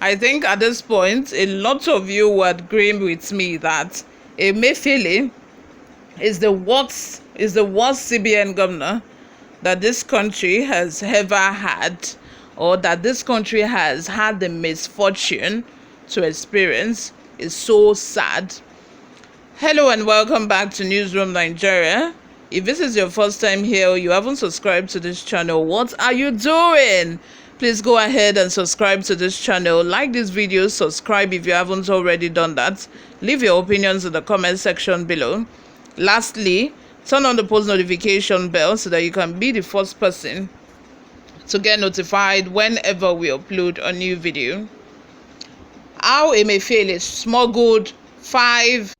I think at this point, a lot of you would agree with me that Emefiele is the worst CBN governor that this country has ever had, or that this country has had the misfortune to experience. Is so sad. Hello and welcome back to Newsroom Nigeria. If this is your first time here or you haven't subscribed to this channel, what are you doing? Please go ahead and subscribe to this channel. Like this video, subscribe if you haven't already done that. Leave your opinions in the comment section below. Lastly, turn on the post notification bell so that you can be the first person to get notified whenever we upload a new video. How Emefiele smuggled five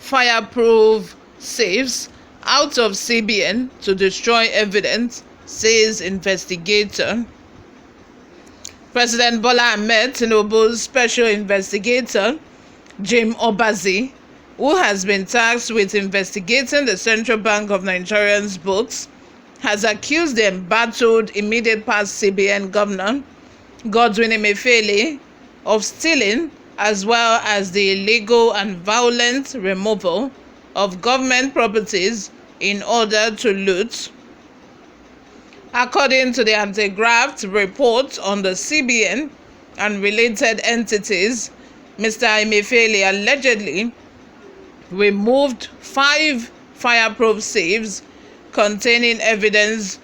fireproof safes out of CBN to destroy evidence, says investigator. President Bola Ahmed Tinubu's special investigator, Jim Obazi, who has been tasked with investigating the Central Bank of Nigeria's books, has accused the embattled immediate past CBN governor, Godwin Emefiele, of stealing as well as the illegal and violent removal of government properties in order to loot. According to the anti-graft report on the CBN and related entities, Mr. Emefiele allegedly removed 5 fireproof safes containing evidence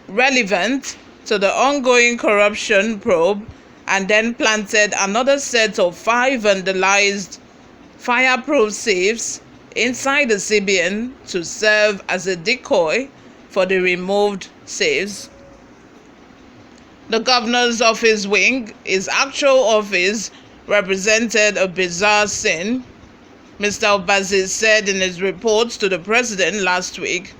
relevant to the ongoing corruption probe, and then planted another set of 5 vandalized fireproof safes inside the CBN to serve as a decoy for the removed safes. The governor's office wing, his actual office, represented a bizarre scene, Mr. Obazi said in his report to the president last week.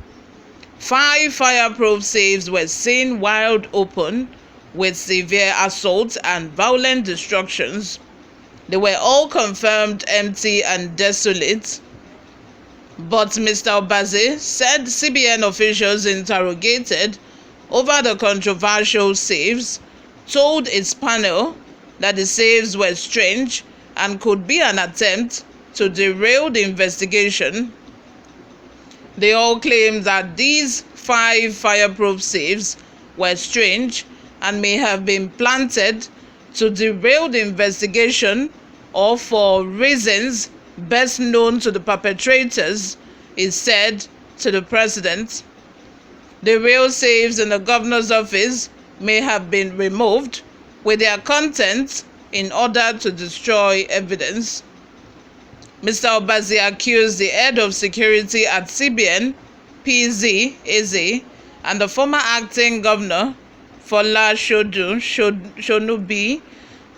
5 fireproof safes were seen wide open with severe assaults and violent destructions. They were all confirmed empty and desolate. But Mr. Obazi said CBN officials interrogated over the controversial safes told its panel that the safes were strange and could be an attempt to derail the investigation. They all claimed that these 5 fireproof safes were strange and may have been planted to derail the investigation or for reasons best known to the perpetrators, he said to the president. The real safes in the governor's office may have been removed with their contents in order to destroy evidence. Mr. Obazi accused the head of security at CBN, PZ Eze, and the former acting governor, Fola Shonubi,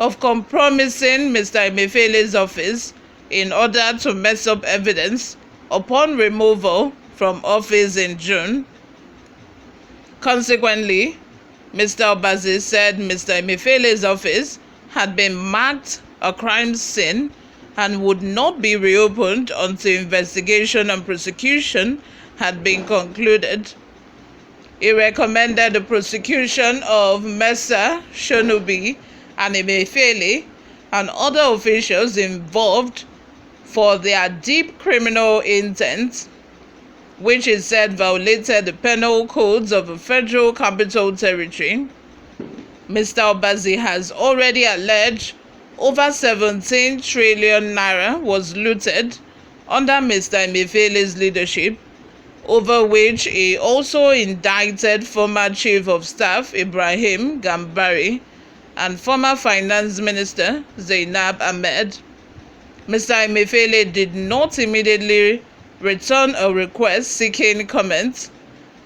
of compromising Mr. Emefiele's office in order to mess up evidence upon removal from office in June. Consequently, Mr. Obazi said Mr. Emefiele's office had been marked a crime scene and would not be reopened until investigation and prosecution had been concluded. He recommended the prosecution of Mr. Shonubi and Emefiele and other officials involved for their deep criminal intent, which he said violated the penal codes of the Federal Capital Territory. Mr. Obazi has already alleged over 17 trillion naira was looted under Mr. Emefiele's leadership, over which he also indicted former Chief of Staff Ibrahim Gambari and former Finance Minister Zainab Ahmed. Mr. Emefiele did not immediately return a request seeking comment.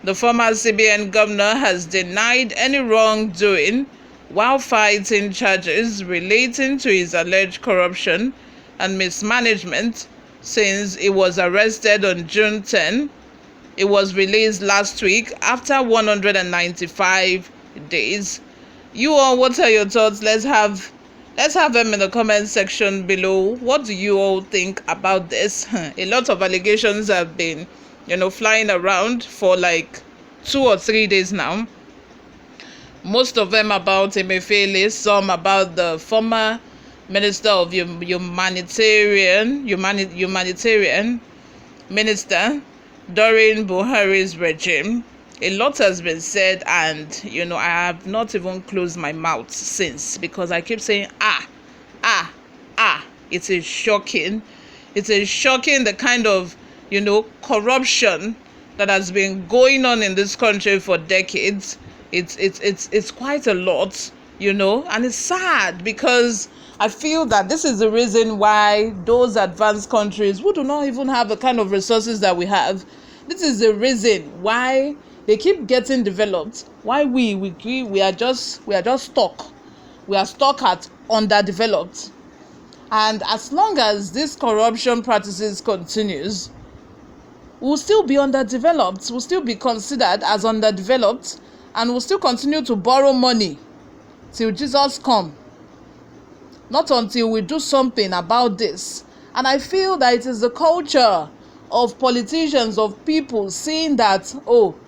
The former CBN governor has denied any wrongdoing while fighting charges relating to his alleged corruption and mismanagement since he was arrested on June 10. It was released last week after 195 days. You all, what are your thoughts? Let's have them in the comment section below. What do you all think about this? A lot of allegations have been, flying around for like 2 or 3 days now. Most of them about Emefiele, some about the former Minister of Humanitarian Minister during Buhari's regime. A lot has been said, and I have not even closed my mouth since, because I keep saying it is shocking. It is shocking, the kind of corruption that has been going on in this country for decades. It's quite a lot, and it's sad, because I feel that this is the reason why those advanced countries who do not even have the kind of resources that we have, this is the reason why they keep getting developed. Why we are just stuck. We are stuck at underdeveloped. And as long as this corruption practices continues, we'll still be underdeveloped. We'll still be considered as underdeveloped, and we'll still continue to borrow money till Jesus come. Not until we do something about this. And I feel that it is the culture of politicians, of people, seeing that,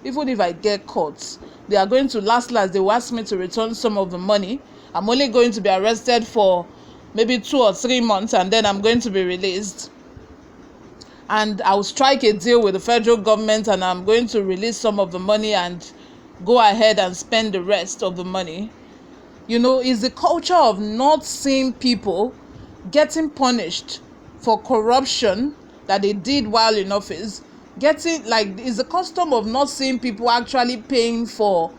even if I get caught, they are going to they will ask me to return some of the money. I'm only going to be arrested for maybe 2 or 3 months, and then I'm going to be released. And I'll strike a deal with the federal government, and I'm going to release some of the money and go ahead and spend the rest of the money. It's the culture of not seeing people getting punished for corruption that they did while in office. It's the custom of not seeing people actually paying for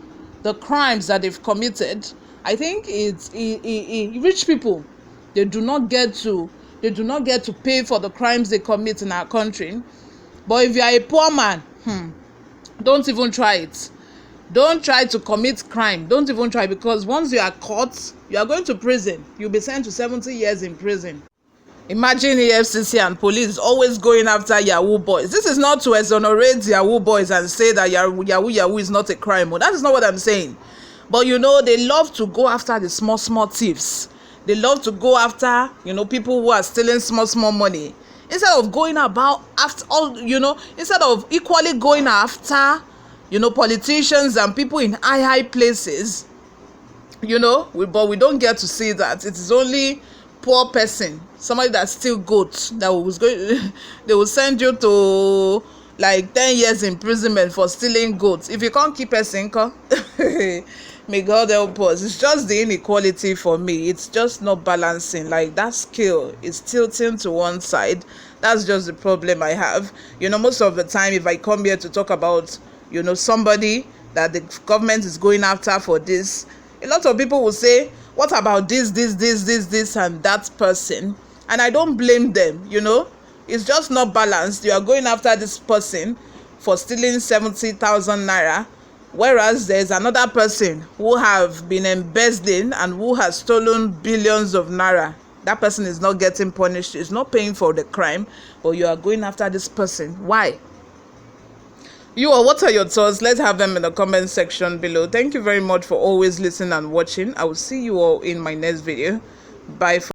the crimes that they've committed. I think it's rich people. They do not get to pay for the crimes they commit in our country. But if you are a poor man, don't even try it. Don't try to commit crime. Don't even try, because once you are caught, you are going to prison. You'll be sent to 70 years in prison. Imagine EFCC and police always going after Yahoo boys. This is not to exonerate Yahoo boys and say that Yahoo is not a crime. That is not what I'm saying. But they love to go after the small thieves. They love to go after people who are stealing small money, instead of going about after all. Instead of equally going after politicians and people in high places. But we don't get to see that. It is only poor person, somebody that steal goats, that was going they will send you to like 10 years imprisonment for stealing goats. If you can't keep a sinker, may God help us. It's just the inequality for me. It's just not balancing. Like, that scale is tilting to one side. That's just the problem I have. Most of the time, if I come here to talk about somebody that the government is going after for this, a lot of people will say, what about this and that person? And I don't blame them. It's just not balanced. You are going after this person for stealing 70,000 naira, whereas there's another person who have been embezzling and who has stolen billions of naira. That person is not getting punished. He's not paying for the crime, but you are going after this person. Why? What are your thoughts? Let's have them in the comment section below. Thank you very much for always listening and watching. I will see you all in my next video. Bye.